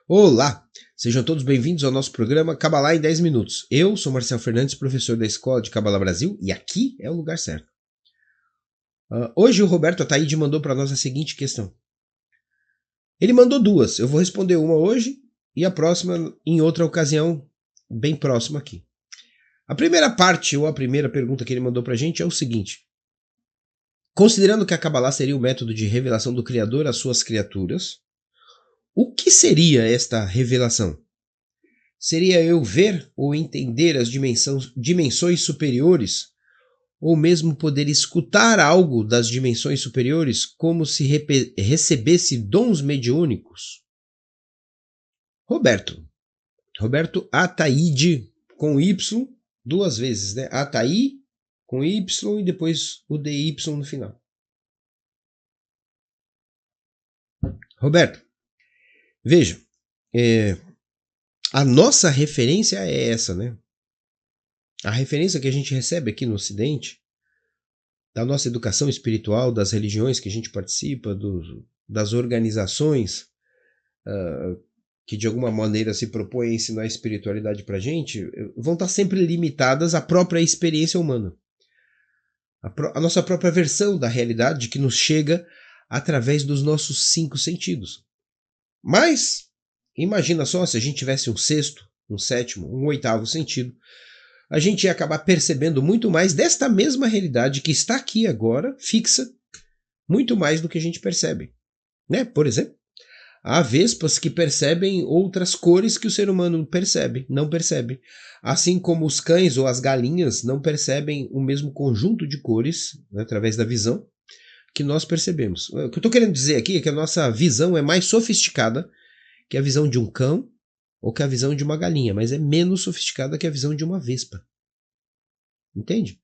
Olá, sejam todos bem-vindos ao nosso programa Cabalá em 10 minutos. Eu sou Marcel Fernandes, professor da Escola de Cabalá Brasil, e aqui é o lugar certo. Hoje o Roberto Ataíde mandou para nós a seguinte questão. Ele mandou duas, eu vou responder uma hoje e a próxima em outra ocasião bem próxima aqui. A primeira parte, ou a primeira pergunta que ele mandou para a gente é o seguinte. Considerando que a Cabalá seria o método de revelação do Criador às suas criaturas, o que seria esta revelação? Seria eu ver ou entender as dimensões superiores, ou mesmo poder escutar algo das dimensões superiores como se recebesse dons mediúnicos? Roberto Ataíde com Y, duas vezes, né? Ataí com Y e depois o DY no final. Roberto, veja, a nossa referência é essa, né? A referência que a gente recebe aqui no Ocidente, da nossa educação espiritual, das religiões que a gente participa, das organizações que de alguma maneira se propõem a ensinar a espiritualidade pra gente, vão estar sempre limitadas à própria experiência humana. A nossa própria versão da realidade que nos chega através dos nossos 5 sentidos. Mas, imagina só se a gente tivesse um sexto, um sétimo, um oitavo sentido, a gente ia acabar percebendo muito mais desta mesma realidade que está aqui agora, fixa, muito mais do que a gente percebe. Né? Por exemplo, há vespas que percebem outras cores que o ser humano não percebe. Assim como os cães ou as galinhas não percebem o mesmo conjunto de cores, né, através da visão, que nós percebemos. O que eu estou querendo dizer aqui é que a nossa visão é mais sofisticada que a visão de um cão ou que a visão de uma galinha, mas é menos sofisticada que a visão de uma vespa. Entende?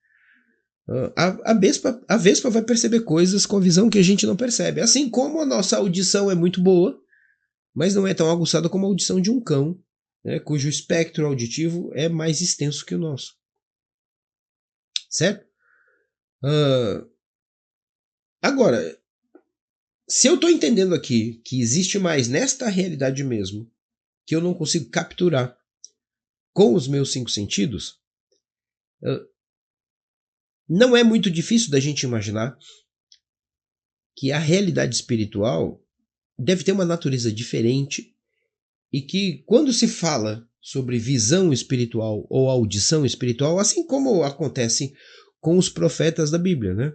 A vespa vai perceber coisas com a visão que a gente não percebe. Assim como a nossa audição é muito boa, mas não é tão aguçada como a audição de um cão, né, cujo espectro auditivo é mais extenso que o nosso. Certo? Agora, se eu estou entendendo aqui que existe mais nesta realidade mesmo, que eu não consigo capturar com os meus 5 sentidos, não é muito difícil da gente imaginar que a realidade espiritual deve ter uma natureza diferente e que quando se fala sobre visão espiritual ou audição espiritual, assim como acontece com os profetas da Bíblia, né?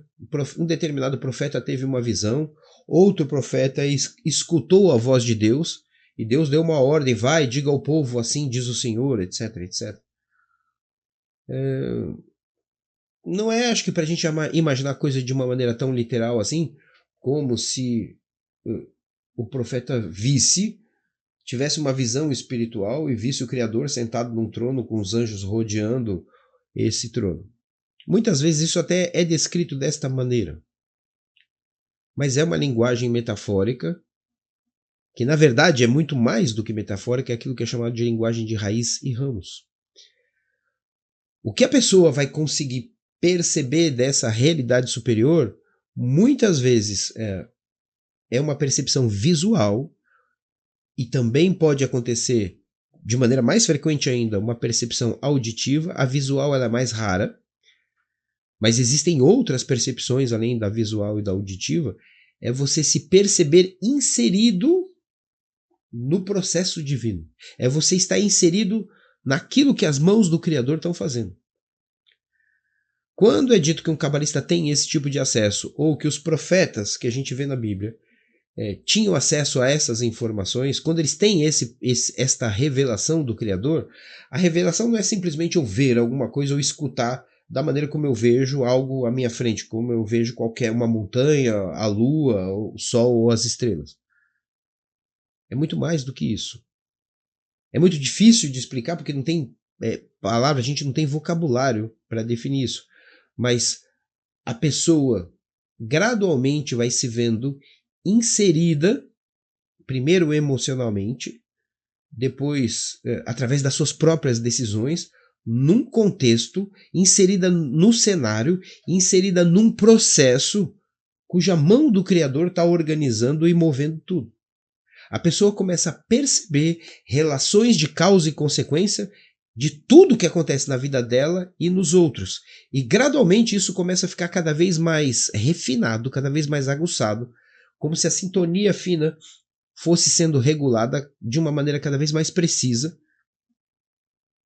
Um determinado profeta teve uma visão, outro profeta escutou a voz de Deus e Deus deu uma ordem, vai, diga ao povo assim diz o Senhor, etc, etc. Não é, acho que para a gente imaginar a coisa de uma maneira tão literal assim, como se o profeta tivesse uma visão espiritual e visse o Criador sentado num trono com os anjos rodeando esse trono. Muitas vezes isso até é descrito desta maneira. Mas é uma linguagem metafórica, que na verdade é muito mais do que metafórica, é aquilo que é chamado de linguagem de raiz e ramos. O que a pessoa vai conseguir perceber dessa realidade superior, muitas vezes é uma percepção visual, e também pode acontecer, de maneira mais frequente ainda, uma percepção auditiva. A visual ela é mais rara, mas existem outras percepções além da visual e da auditiva. É você se perceber inserido no processo divino. É você estar inserido naquilo que as mãos do Criador estão fazendo. Quando é dito que um cabalista tem esse tipo de acesso, ou que os profetas que a gente vê na Bíblia tinham acesso a essas informações, quando eles têm esta revelação do Criador, a revelação não é simplesmente eu ver alguma coisa ou escutar da maneira como eu vejo algo à minha frente, como eu vejo uma montanha, a lua, o sol ou as estrelas. É muito mais do que isso. É muito difícil de explicar porque não tem palavra, a gente não tem vocabulário para definir isso. Mas a pessoa gradualmente vai se vendo inserida, primeiro emocionalmente, depois através das suas próprias decisões, num contexto, inserida no cenário, inserida num processo cuja mão do Criador está organizando e movendo tudo. A pessoa começa a perceber relações de causa e consequência de tudo que acontece na vida dela e nos outros. E gradualmente isso começa a ficar cada vez mais refinado, cada vez mais aguçado, como se a sintonia fina fosse sendo regulada de uma maneira cada vez mais precisa.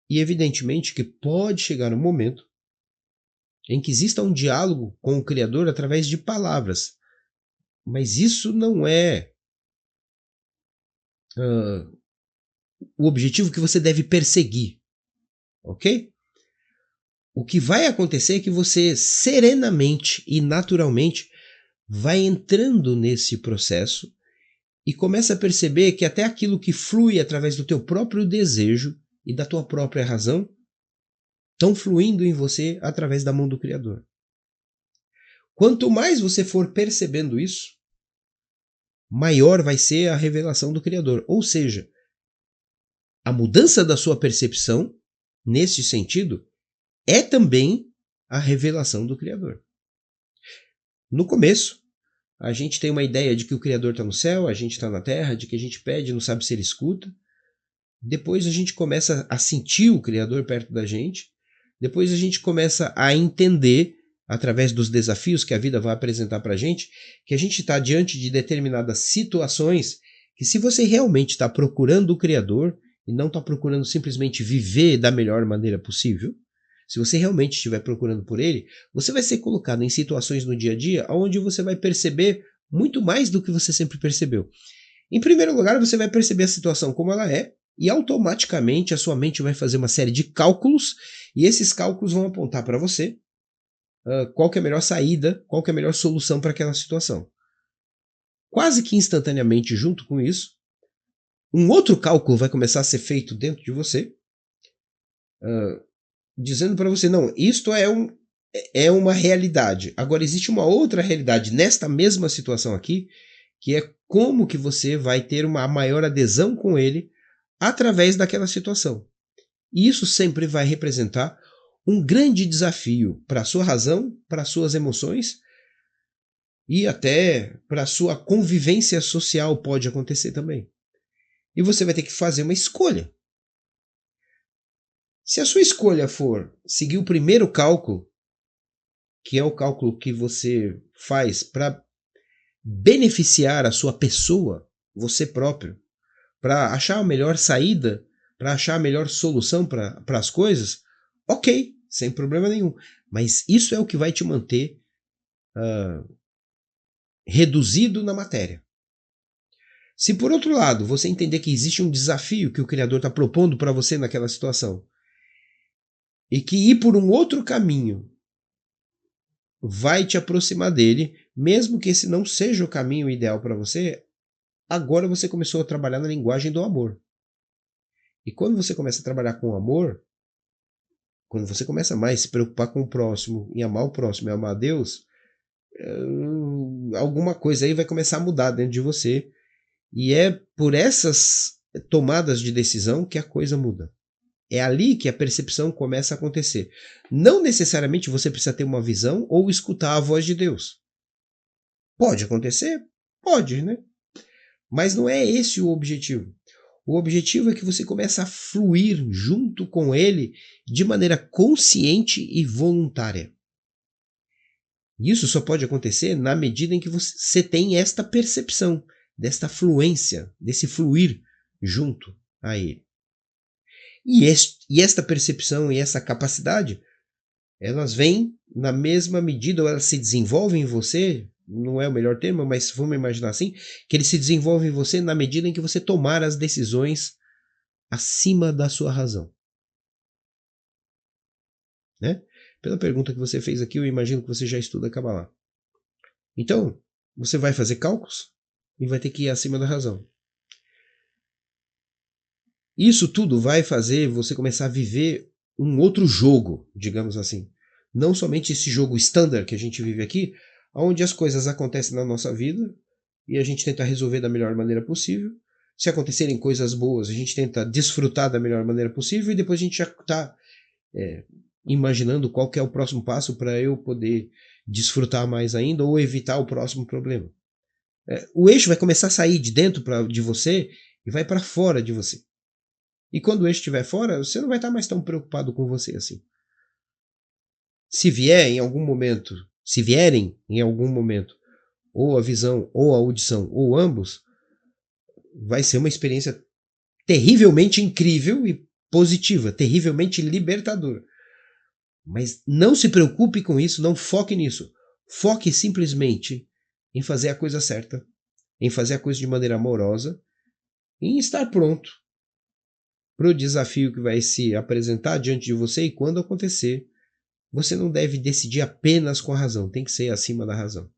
E evidentemente que pode chegar um momento em que exista um diálogo com o Criador através de palavras. Mas isso não é o objetivo que você deve perseguir, ok? O que vai acontecer é que você serenamente e naturalmente vai entrando nesse processo e começa a perceber que até aquilo que flui através do teu próprio desejo e da tua própria razão estão fluindo em você através da mão do Criador. Quanto mais você for percebendo isso, maior vai ser a revelação do Criador. Ou seja, a mudança da sua percepção, nesse sentido, é também a revelação do Criador. No começo, a gente tem uma ideia de que o Criador está no céu, a gente está na terra, de que a gente pede e não sabe se ele escuta. Depois a gente começa a sentir o Criador perto da gente. Depois a gente começa a entender, através dos desafios que a vida vai apresentar para a gente está diante de determinadas situações que, se você realmente está procurando o Criador e não está procurando simplesmente viver da melhor maneira possível, se você realmente estiver procurando por ele, você vai ser colocado em situações no dia a dia onde você vai perceber muito mais do que você sempre percebeu. Em primeiro lugar, você vai perceber a situação como ela é, e automaticamente a sua mente vai fazer uma série de cálculos, e esses cálculos vão apontar para você qual que é a melhor saída, qual que é a melhor solução para aquela situação. Quase que instantaneamente, junto com isso, um outro cálculo vai começar a ser feito dentro de você, dizendo para você, não, isto é uma realidade. Agora existe uma outra realidade nesta mesma situação aqui, que é como que você vai ter uma maior adesão com ele através daquela situação. E isso sempre vai representar um grande desafio para a sua razão, para as suas emoções e até para a sua convivência social pode acontecer também. E você vai ter que fazer uma escolha. Se a sua escolha for seguir o primeiro cálculo, que é o cálculo que você faz para beneficiar a sua pessoa, você próprio, para achar a melhor saída, para achar a melhor solução para as coisas, ok, sem problema nenhum. Mas isso é o que vai te manter reduzido na matéria. Se por outro lado você entender que existe um desafio que o Criador está propondo para você naquela situação, e que ir por um outro caminho vai te aproximar dele, mesmo que esse não seja o caminho ideal para você, agora você começou a trabalhar na linguagem do amor. E quando você começa a trabalhar com amor, quando você começa mais a se preocupar com o próximo, em amar o próximo e amar a Deus, alguma coisa aí vai começar a mudar dentro de você. E é por essas tomadas de decisão que a coisa muda. É ali que a percepção começa a acontecer. Não necessariamente você precisa ter uma visão ou escutar a voz de Deus. Pode acontecer? Pode, né? Mas não é esse o objetivo. O objetivo é que você comece a fluir junto com ele de maneira consciente e voluntária. Isso só pode acontecer na medida em que você tem esta percepção, desta fluência, desse fluir junto a ele. E esta percepção e essa capacidade, elas vêm na mesma medida, ou elas se desenvolvem em você, não é o melhor termo, mas vamos imaginar assim, que ele se desenvolve em você na medida em que você tomar as decisões acima da sua razão. Né? Pela pergunta que você fez aqui, eu imagino que você já estuda Kabbalah. Então, você vai fazer cálculos e vai ter que ir acima da razão. Isso tudo vai fazer você começar a viver um outro jogo, digamos assim. Não somente esse jogo standard que a gente vive aqui, onde as coisas acontecem na nossa vida e a gente tenta resolver da melhor maneira possível. Se acontecerem coisas boas, a gente tenta desfrutar da melhor maneira possível e depois a gente já está imaginando qual que é o próximo passo para eu poder desfrutar mais ainda ou evitar o próximo problema. O eixo vai começar a sair de dentro de você e vai para fora de você. E quando o eixo estiver fora, você não vai estar mais tão preocupado com você assim. Se vierem em algum momento, ou a visão, ou a audição, ou ambos, vai ser uma experiência terrivelmente incrível e positiva, terrivelmente libertadora. Mas não se preocupe com isso, não foque nisso. Foque simplesmente em fazer a coisa certa, em fazer a coisa de maneira amorosa, em estar pronto para o desafio que vai se apresentar diante de você e quando acontecer, você não deve decidir apenas com a razão, tem que ser acima da razão.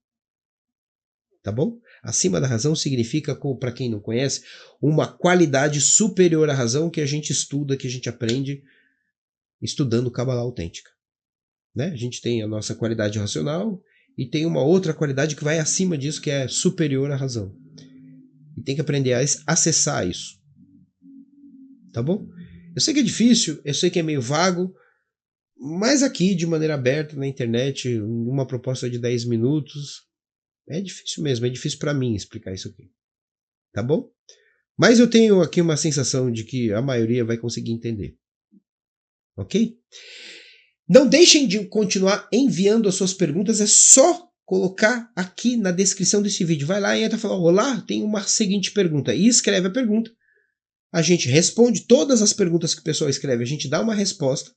Tá bom? Acima da razão significa, para quem não conhece, uma qualidade superior à razão que a gente estuda, que a gente aprende estudando Kabbalah autêntica. Né? A gente tem a nossa qualidade racional e tem uma outra qualidade que vai acima disso, que é superior à razão. E tem que aprender a acessar isso. Tá bom? Eu sei que é difícil, eu sei que é meio vago, mas aqui, de maneira aberta na internet, uma proposta de 10 minutos, é difícil mesmo, é difícil para mim explicar isso aqui. Tá bom? Mas eu tenho aqui uma sensação de que a maioria vai conseguir entender. Ok? Não deixem de continuar enviando as suas perguntas, é só colocar aqui na descrição desse vídeo. Vai lá e entra e fala, olá, tem uma seguinte pergunta. E escreve a pergunta. A gente responde todas as perguntas que o pessoal escreve, a gente dá uma resposta.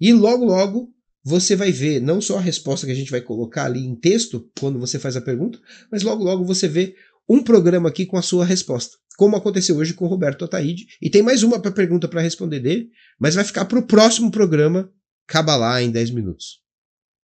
E logo, logo, você vai ver não só a resposta que a gente vai colocar ali em texto, quando você faz a pergunta, mas logo, logo você vê um programa aqui com a sua resposta. Como aconteceu hoje com o Roberto Ataíde. E tem mais uma pergunta para responder dele, mas vai ficar para o próximo programa Kabbalah em 10 minutos.